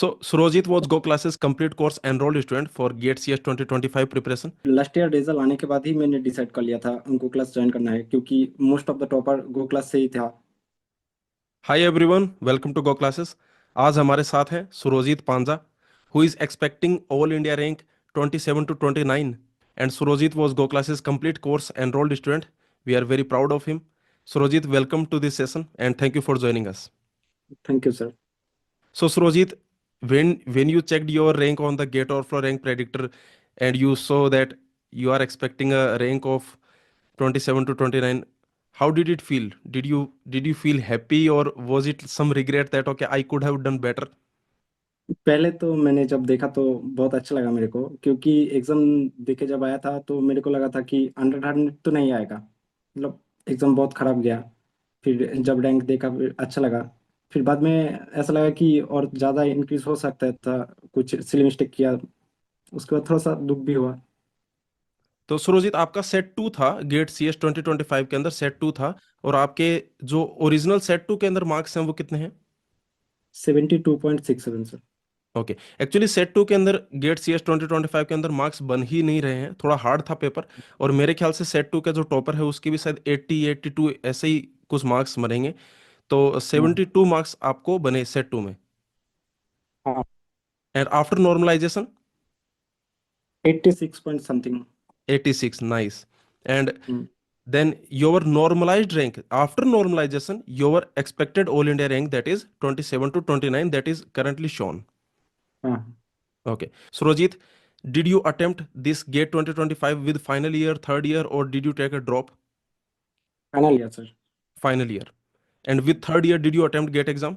So Surojit was Go Classes complete course enrolled student for GATE CS 2025 preparation. Last year result आने के बाद ही मैंने decide कर लिया था उनको क्लास ज्वाइन करना है, क्योंकि most of the topper go class से ही था। Hi everyone, welcome to Go Classes. आज हमारे साथ हैं Surojit Panja, who is expecting All India rank 27 to 29, and Surojit was Go Classes complete course enrolled student. We are very proud of him. Surojit, welcome to this session and thank you for joining us. Thank you sir. So Surojit, when you checked your rank on the Gate Overflow rank predictor and you saw that you are expecting a rank of 27 to 29, how did it feel? Did you feel happy or was it some regret that okay I could have done better? पहले तो मैंने जब देखा तो बहुत अच्छा लगा मेरे को, क्योंकि एग्जाम देके जब आया था तो मेरे को लगा था कि 100 तो नहीं आएगा। मतलब एग्जाम बहुत खराब गया। फिर जब रैंक देखा फिर अच्छा लगा। फिर बाद में ऐसा लगा कि और ज़्यादा इंक्रीज हो सकता था, कुछ सिली मिस्टेक किया। उसके बाद थोड़ा सा दुख भी हुआ। तो सुरजीत आपका सेट टू था गेट CS 2025 के अंदर सेट टू था और आपके जो ओरिजिनल सेट टू के अंदर मार्क्स हैं वो कितने हैं? 72.67 sir. Okay, actually set two के अंदर गेट CS 2025 के अंदर मार्क्स बन ही नहीं रहे हैं, थोड़ा हार्ड था पेपर। और मेरे ख्याल से सेट टू का जो टॉपर है उसकी भी शायद 80 82 ऐसे ही कुछ मार्क्स बनेंगे। तो हाँ 72 मार्क्स आपको बने सेट टू में। हाँ। And after normalisation 86 point something. 86, nice. And then your normalized rank after normalization, your expected all India rank, that is 27 to 29, that is currently shown. हाँ, Okay, Surojit, did you attempt this GATE 2025 with final year, third year, or did you take a drop? Final year sir. Final year. And with third year, did you attempt GATE exam?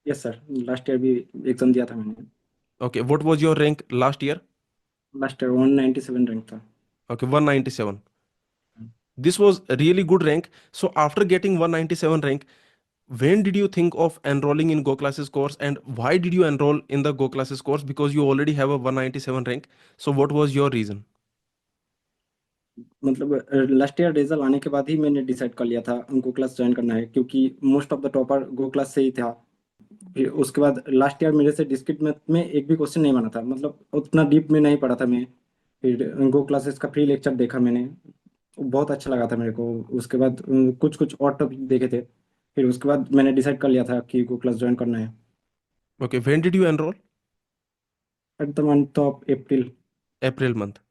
Yes sir, last year भी exam दिया था मैंने। Okay, what was your rank last year? Last year 197 rank था। Okay, 197. This was a really good rank. So after getting 197 rank, when did you think of enrolling in Go Classes course and why did you enroll in the Go Classes course? Because you already have a 197 rank. So what was your reason? मतलब last year result आने के बाद ही मैंने decide कर लिया था उनको class join करना है, क्योंकि most of the topper go class से ही था। फिर उसके बाद लास्ट ईयर मेरे से डिस्क्रीट मैथ में एक भी क्वेश्चन नहीं बना था, मतलब उतना डीप में नहीं पढ़ा था मैं। फिर गो क्लासेस का फ्री लेक्चर देखा मैंने, बहुत अच्छा लगा था मेरे को। उसके बाद कुछ कुछ और टॉपिक देखे थे। फिर उसके बाद मैंने डिसाइड कर लिया था कि गो क्लास ज्वाइन करना है। Okay, when did you enroll? At the month of April. April month.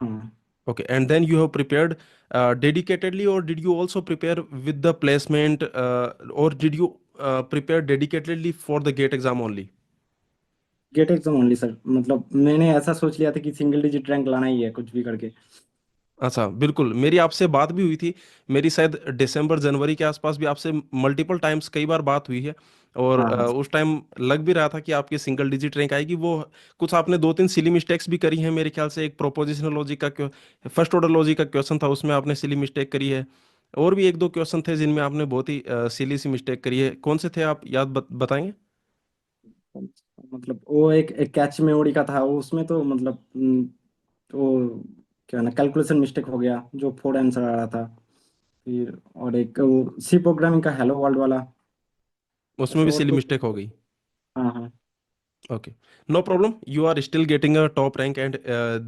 हाँ। Okay, and then you have prepared dedicatedly, or did you also prepare with the placement, or did you prepare dedicatedly for the GATE exam only? GATE exam only sir, मतलब मैंने ऐसा सोच लिया था कि single digit rank लाना ही है कुछ भी करके। अच्छा, बिल्कुल, मेरी आपसे बात भी हुई थी। मेरी शायद दिसंबर जनवरी के आसपास भी आपसे मल्टीपल टाइम्स कई बार बात हुई है। और हाँ हाँ। उस टाइम लग भी रहा था कि आपकी सिंगल डिजिट रैंक आएगी। वो कुछ आपने दो तीन सिली मिस्टेक्स भी करी हैं मेरे ख्याल से। एक प्रोपोजिशनल लॉजिक का फर्स्ट ऑर्डर लॉजिक का क्वेश्चन था, उसमें आपने सिली मिस्टेक करी है। और भी एक दो क्वेश्चन थे जिनमें आपने बहुत ही सिली सी मिस्टेक करी है। कौन से थे, आप याद बताएंगे? मतलब वो एक कैच मेमोरी का था, वो उसमें तो मतलब वो क्या ना कैलकुलेशन मिस्टेक हो गया, जो फोर आंसर आ रहा था। फिर और एक वो सी प्रोग्रामिंग का हेलो वर्ल्ड वाला। उसमें ऐसे भी और सिली दो। मिस्टेक हो गई। हाँ हाँ। Okay, no problem. You are still getting a top rank, and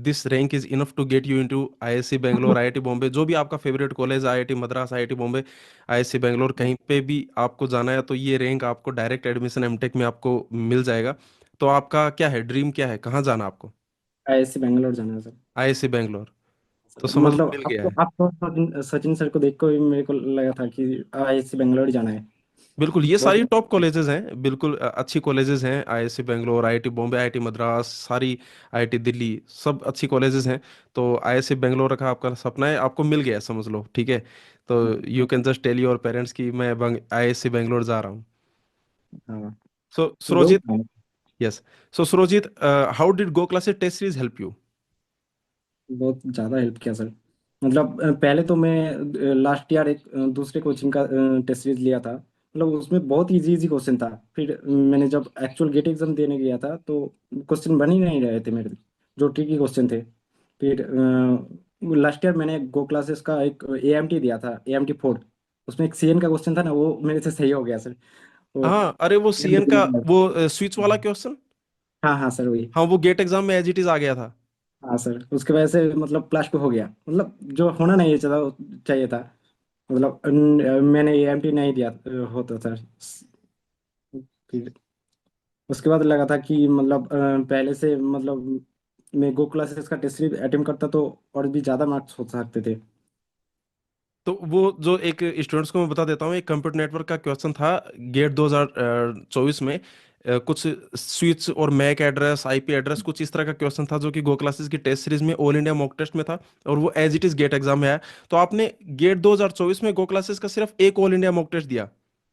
this rank is enough to get you into IISc Bangalore, IIT Bombay, जो भी आपका favourite college, IIT Madras, IIT Bombay, IISc Bangalore, कहीं पे भी आपको जाना है तो ये रैंक आपको डायरेक्ट एडमिशन एमटेक में आपको मिल जाएगा। तो आपका क्या है, ड्रीम क्या है, कहाँ जाना आपको? आईआईएससी बैंगलोर जाना है सर। IISc बैंगलोर। तो सर, समझ लो मतलब मिल गया आपको है। आपको सचिन सर को देख कर भी मेरे को लगा था कि आईआईएससी बैंगलोर ही जाना है। बिल्कुल, ये बहुत। सारी टॉप कॉलेजेस हैं, बिल्कुल अच्छी कॉलेजेस हैं। IISc Bangalore, IIT Bombay, IIT Madras, सारी IIT दिल्ली, सब अच्छी कॉलेजेस हैं। तो IISc बैंगलोर रखा आपका सपना है, आपको मिल गया है, समझ लो, ठीक है। तो you can just tell your parents कि मैं IISc बैंगलोर जा रहा हूँ। हाँ। सो बहुत Surojit, yes, so Surojit, how did Go Classes test series help you? बहुत ज़्यादा हेल्प किया सर। मतलब पहले तो मैं लास्ट ईयर एक दूसरे कोचिंग का टेस्ट सीरीज लिया था। मतलब उसमें बहुत इजी इजी क्वेश्चन था। फिर मैंने जब एक्चुअल गेट एग्जाम देने गया था तो क्वेश्चन बन ही नहीं रहे थे मेरे, जो ट्रिकी क्वेश्चन थे। फिर लास्ट ईयर मैंने गो क्लासेस का एक एएमटी दिया था, एएमटी 4। उसमें एक सीएन का क्वेश्चन था ना, वो मेरे से सही हो गया सर। वो हाँ, अरे वो सीएन का वो स्विच वाला क्वेश्चन। हाँ हाँ सर वही। हाँ, वो गेट एग्जाम में एज इट इज आ गया था। हाँ सर, उसके वजह से मतलब +2 हो गया, मतलब जो होना नहीं चाहिए था। मतलब मैंने एएमटी नहीं दिया होता सर। फिर उसके बाद लगा था कि मतलब पहले से मतलब मैं गो क्लासेस का टेस्ट सीरीज अटेम्प्ट करता तो और भी ज़्यादा मार्क्स हो सकते थे। तो वो जो एक स्टूडेंट्स को मैं बता देता हूँ, एक कंप्यूटर नेटवर्क का क्वेश्चन था गेट 2024 में। कुछ स्विच और मैक एड्रेस, आईपी एड्रेस, कुछ इस तरह का क्वेश्चन था जो कि गो क्लासेस की टेस्ट सीरीज में ऑल इंडिया मॉक टेस्ट में था। और वो as it is GATE exam में आया। तो आपने गेट 2024 में गो क्लासेस का सिर्फ एक ऑल इंडिया मॉक टेस्ट दिया।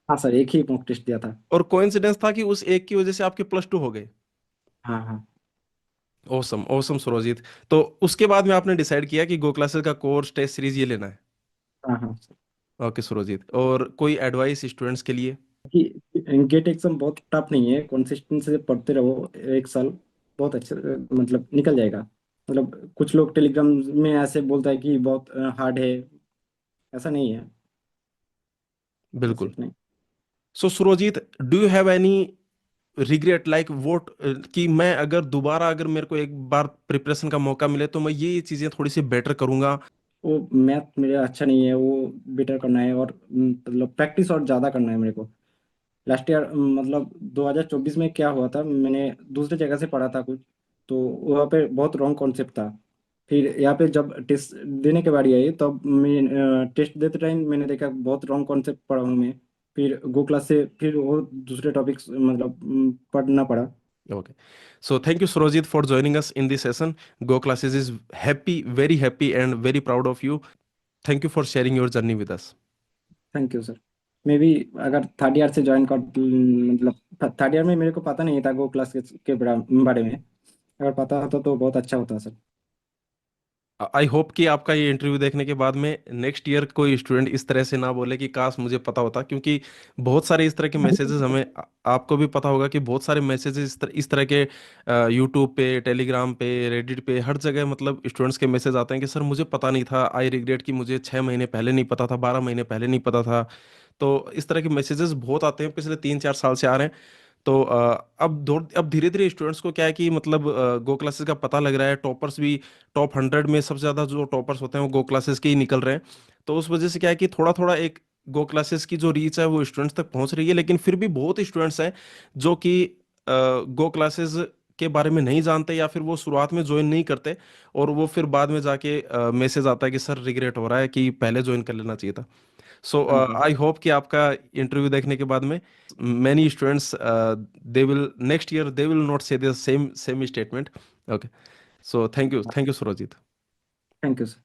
हाँ सर, एक ही मॉक टेस्ट दिया था। और कोइंसिडेंस था कि उस एक की वजह से आपके +2 हो गए। हाँ हाँ। Awesome awesome Surjit. तो उसके बाद में आपने डिसाइड किया कि गो क्लासेस का कोर्स टेस्ट सीरीज ये लेना है। हाँ हाँ सर। ओके सुरजीत, और कोई एडवाइस स्टूडेंट्स के लिए? कि गेट एग्जाम बहुत टफ नहीं है, कंसिस्टेंसी से पढ़ते रहो 1 साल, बहुत अच्छे मतलब निकल जाएगा। मतलब कुछ लोग टेलीग्राम में ऐसे बोलता है कि बहुत हार्ड है, ऐसा नहीं है। बस बिल्कुल। इतना ही। So Surjeet, do you have any regret like what, कि मैं अगर दोबारा, अगर मेरे को एक बार प्रिपरेशन का मौका मिले तो मैं ये चीजें थोड़ी सी बेटर करूंगा? वो मैथ मेरा अच्छा नहीं है, वो बेटर करना है, और मतलब प्रैक्टिस और ज़्यादा करना है मेरे को। लास्ट ईयर मतलब 2024 में क्या हुआ था, मैंने दूसरी जगह से पढ़ा था कुछ, तो वहाँ पे बहुत रॉन्ग कॉन्सेप्ट था। फिर यहाँ पे जब टेस्ट देने के बारी आई, तब मैं टेस्ट देते टाइम मैंने देखा बहुत रॉन्ग कॉन्सेप्ट पढ़ा हूँ मैं। फिर गो क्लास से फिर वो दूसरे टॉपिक्स मतलब पढ़ना पड़ा। Okay. So thank you, Surojit, for joining us in this session. Go Classes is happy, very happy, and very proud of you. Thank you for sharing your journey with us. Thank you sir. मैं भी अगर third year से join कर मतलब third year में मेरे को पता नहीं था गो क्लास के बारे में। अगर पता होता तो बहुत अच्छा होता सर। आई होप कि आपका ये इंटरव्यू देखने के बाद में नेक्स्ट ईयर कोई स्टूडेंट इस तरह से ना बोले कि काश मुझे पता होता, क्योंकि बहुत सारे इस तरह के मैसेजेस हमें आपको भी पता होगा कि बहुत सारे मैसेजेस इस तरह के यूट्यूब पे, टेलीग्राम पे, रेडिट पे, हर जगह मतलब स्टूडेंट्स के मैसेज आते हैं कि सर मुझे पता नहीं था, आई रिग्रेट कि मुझे 6 महीने पहले नहीं पता था, 12 महीने पहले नहीं पता था। तो इस तरह के मैसेजेस बहुत आते हैं, पिछले 3-4 साल से आ रहे हैं। तो अब धीरे धीरे स्टूडेंट्स को क्या है कि मतलब गो क्लासेस का पता लग रहा है, टॉपर्स भी टॉप 100 में सबसे ज़्यादा जो टॉपर्स होते हैं वो गो क्लासेस के ही निकल रहे हैं। तो उस वजह से क्या है कि थोड़ा थोड़ा एक गो क्लासेस की जो रीच है वो स्टूडेंट्स तक पहुंच रही है, लेकिन फिर भी बहुत स्टूडेंट्स हैं जो कि गो क्लासेस के बारे में नहीं जानते, या फिर वो शुरुआत में ज्वाइन नहीं करते, और वो फिर बाद में जाके मैसेज आता है कि सर रिग्रेट हो रहा है कि पहले ज्वाइन कर लेना चाहिए था। सो हाँ हाँ। आई होप कि आपका इंटरव्यू देखने के बाद में many students they will next year they will not say the same statement. Okay, so thank you, Surajit. Thank you sir.